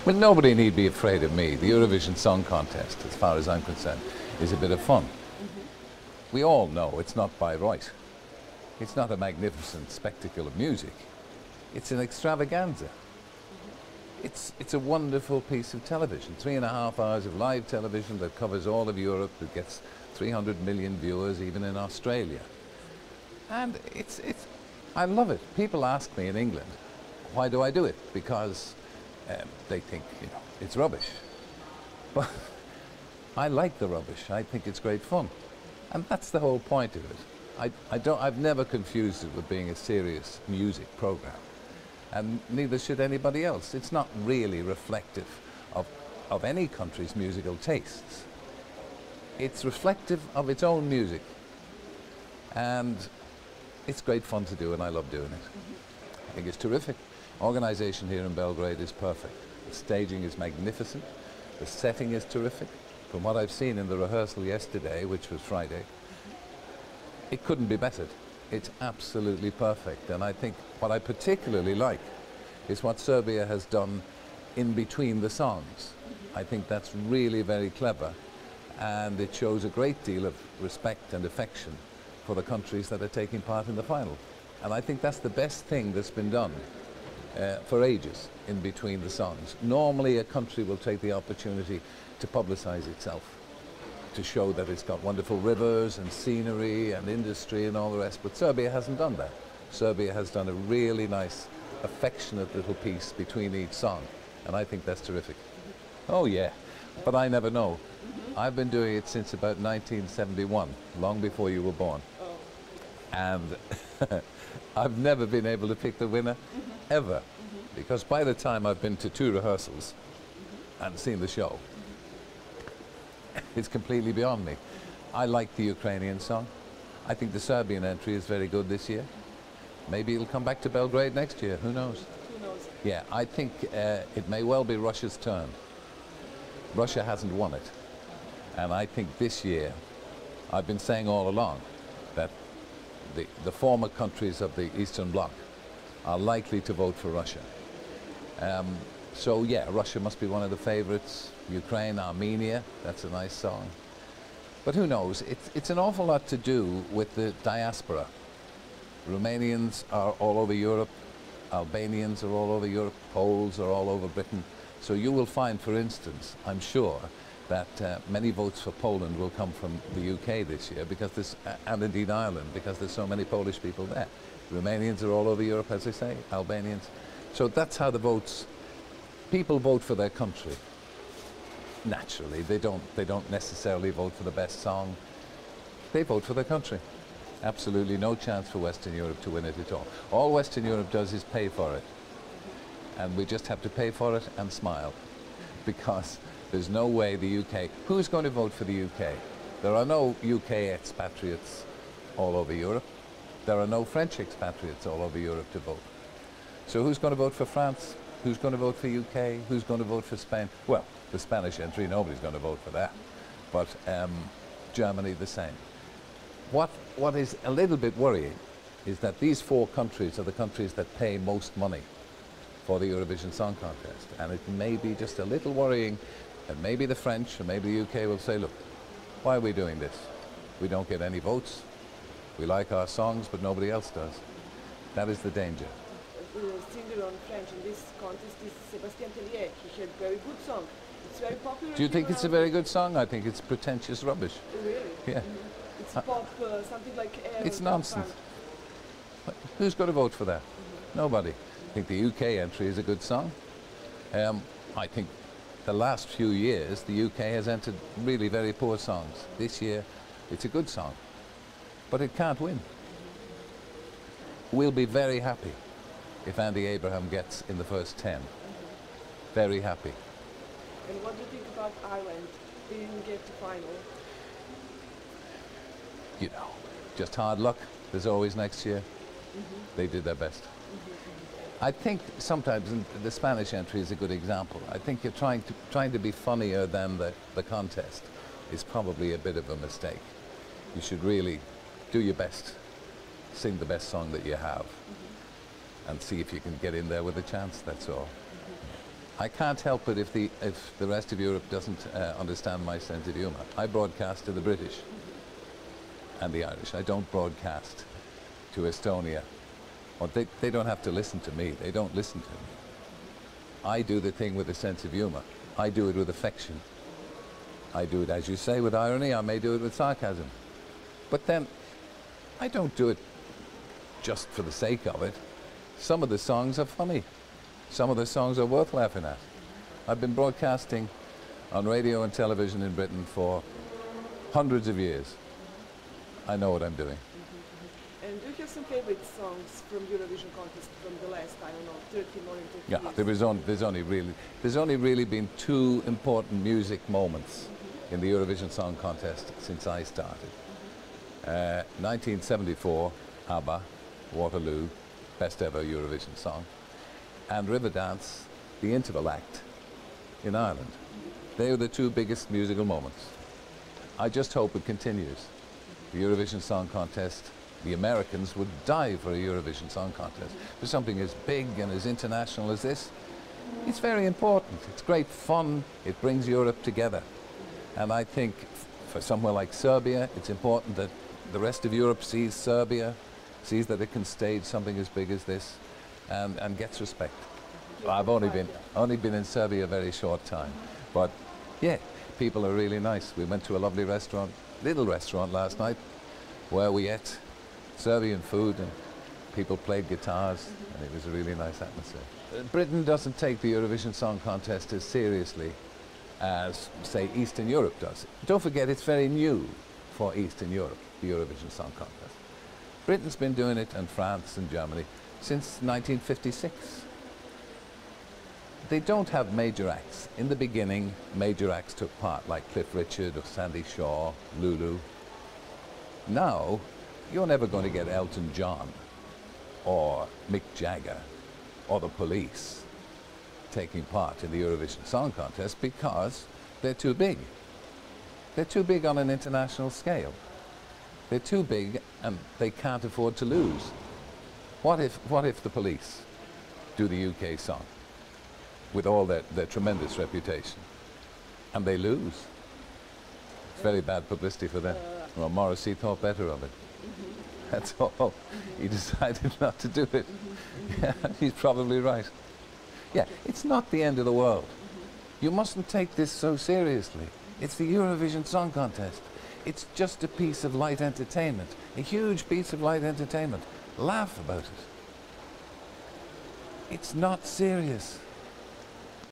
Well, nobody need be afraid of me. The Eurovision Song Contest, as far as I'm concerned, is a bit of fun. We all know it's not by right. It's not a magnificent spectacle of music. It's an extravaganza. It's a wonderful piece of television. 3.5 hours of live television that covers all of Europe, that gets 300 million viewers even in Australia. And I love it. People ask me in England, why do I do it? Because they think, you know, it's rubbish. But I like the rubbish. I think it's great fun. And that's the whole point of it. I've never confused it with being a serious music program. And neither should anybody else. It's not really reflective of any country's musical tastes. It's reflective of its own music. And it's great fun to do, and I love doing it. I think it's terrific. Organisation here in Belgrade is perfect. The staging is magnificent. The setting is terrific. From what I've seen in the rehearsal yesterday, which was Friday, it couldn't be bettered. It's absolutely perfect. And I think what I particularly like is what Serbia has done in between the songs. I think that's really very clever, and it shows a great deal of respect and affection for the countries that are taking part in the final. And I think that's the best thing that's been done for ages in between the songs. Normally a country will take the opportunity to publicize itself, to show that it's got wonderful rivers and scenery and industry and all the rest, but Serbia hasn't done that. Serbia has done a really nice, affectionate little piece between each song, and I think that's terrific. Oh yeah, but I never know. I've been doing it since about 1971, long before you were born. And I've never been able to pick the winner, ever. Because by the time I've been to 2 rehearsals and seen the show, it's completely beyond me. I like the Ukrainian song. I think the Serbian entry is very good this year. Maybe it'll come back to Belgrade next year, who knows? Who knows? Yeah, I think it may well be Russia's turn. Russia hasn't won it. And I think this year, I've been saying all along that the former countries of the Eastern Bloc are likely to vote for Russia. So yeah, Russia must be one of the favorites. Ukraine, Armenia, that's a nice song. But who knows? It's an awful lot to do with the diaspora. Romanians are all over Europe, Albanians are all over Europe, Poles are all over Britain. So you will find, for instance, I'm sure, that many votes for Poland will come from the UK this year, because there's, and indeed Ireland, because there's so many Polish people there. Romanians are all over Europe, as I say, Albanians. So that's how the votes, people vote for their country. Naturally, they don't necessarily vote for the best song. They vote for their country. Absolutely no chance for Western Europe to win it at all. All Western Europe does is pay for it. And we just have to pay for it and smile, because there's no way the UK, who's going to vote for the UK? There are no UK expatriates all over Europe. There are no French expatriates all over Europe to vote. So who's going to vote for France? Who's going to vote for UK? Who's going to vote for Spain? Well, the Spanish entry, nobody's going to vote for that. But Germany, the same. What is a little bit worrying is that these 4 countries are the countries that pay most money for the Eurovision Song Contest. And it may be just a little worrying that maybe the French or maybe the UK will say, look, why are we doing this? We don't get any votes. We like our songs, but nobody else does. That is the danger. The singer on French in this contest is Sébastien Tellier. He had a very good song. It's very popular. Do you think it's a very good song? I think it's pretentious rubbish. Really? Yeah. It's pop, something like air. It's nonsense. Who's going to vote for that? Nobody. I think the UK entry is a good song. I think the last few years the UK has entered really very poor songs. This year it's a good song, but it can't win. We'll be very happy if Andy Abraham gets in the first 10. Very happy. And what do you think about Ireland? They didn't get to final. You know, just hard luck. There's always next year. They did their best. I think sometimes, and the Spanish entry is a good example, I think you're trying to be funnier than the contest is probably a bit of a mistake. You should really do your best, sing the best song that you have, and see if you can get in there with a chance, that's all. I can't help it if the rest of Europe doesn't understand my sense of humour. I broadcast to the British and the Irish. I don't broadcast to Estonia. Or they don't have to listen to me. They don't listen to me. I do the thing with a sense of humour. I do it with affection. I do it, as you say, with irony. I may do it with sarcasm. But then, I don't do it just for the sake of it. Some of the songs are funny. Some of the songs are worth laughing at. I've been broadcasting on radio and television in Britain for hundreds of years. I know what I'm doing. And do you have some favorite songs from Eurovision contest from the last, I don't know, 30 more than 30 years? There's only really been two important music moments in the Eurovision Song Contest since I started. 1974, ABBA, Waterloo, best ever Eurovision song, and Riverdance, the interval act in Ireland. They are the two biggest musical moments. I just hope it continues. The Eurovision Song Contest, the Americans would die for a Eurovision Song Contest. For something as big and as international as this, it's very important. It's great fun. It brings Europe together. And I think for somewhere like Serbia, it's important that the rest of Europe sees Serbia, sees that it can stage something as big as this, and gets respect. I've only been in Serbia a very short time, but yeah, people are really nice. We went to a lovely restaurant, little restaurant last night, where we ate Serbian food and people played guitars, and it was a really nice atmosphere. Britain doesn't take the Eurovision Song Contest as seriously as, say, Eastern Europe does. Don't forget, it's very new for Eastern Europe, the Eurovision Song Contest. Britain's been doing it, and France and Germany, since 1956. They don't have major acts. In the beginning, major acts took part, like Cliff Richard or Sandy Shaw, Lulu. Now, you're never going to get Elton John or Mick Jagger or the Police taking part in the Eurovision Song Contest because they're too big. They're too big on an international scale. They're too big and they can't afford to lose. What if the Police do the UK song with all their tremendous reputation and they lose? It's very bad publicity for them. Well, Morrissey thought better of it. That's all. He decided not to do it. Yeah, he's probably right. Yeah, it's not the end of the world. You mustn't take this so seriously. It's the Eurovision Song Contest. It's just a piece of light entertainment, a huge piece of light entertainment. Laugh about it. It's not serious.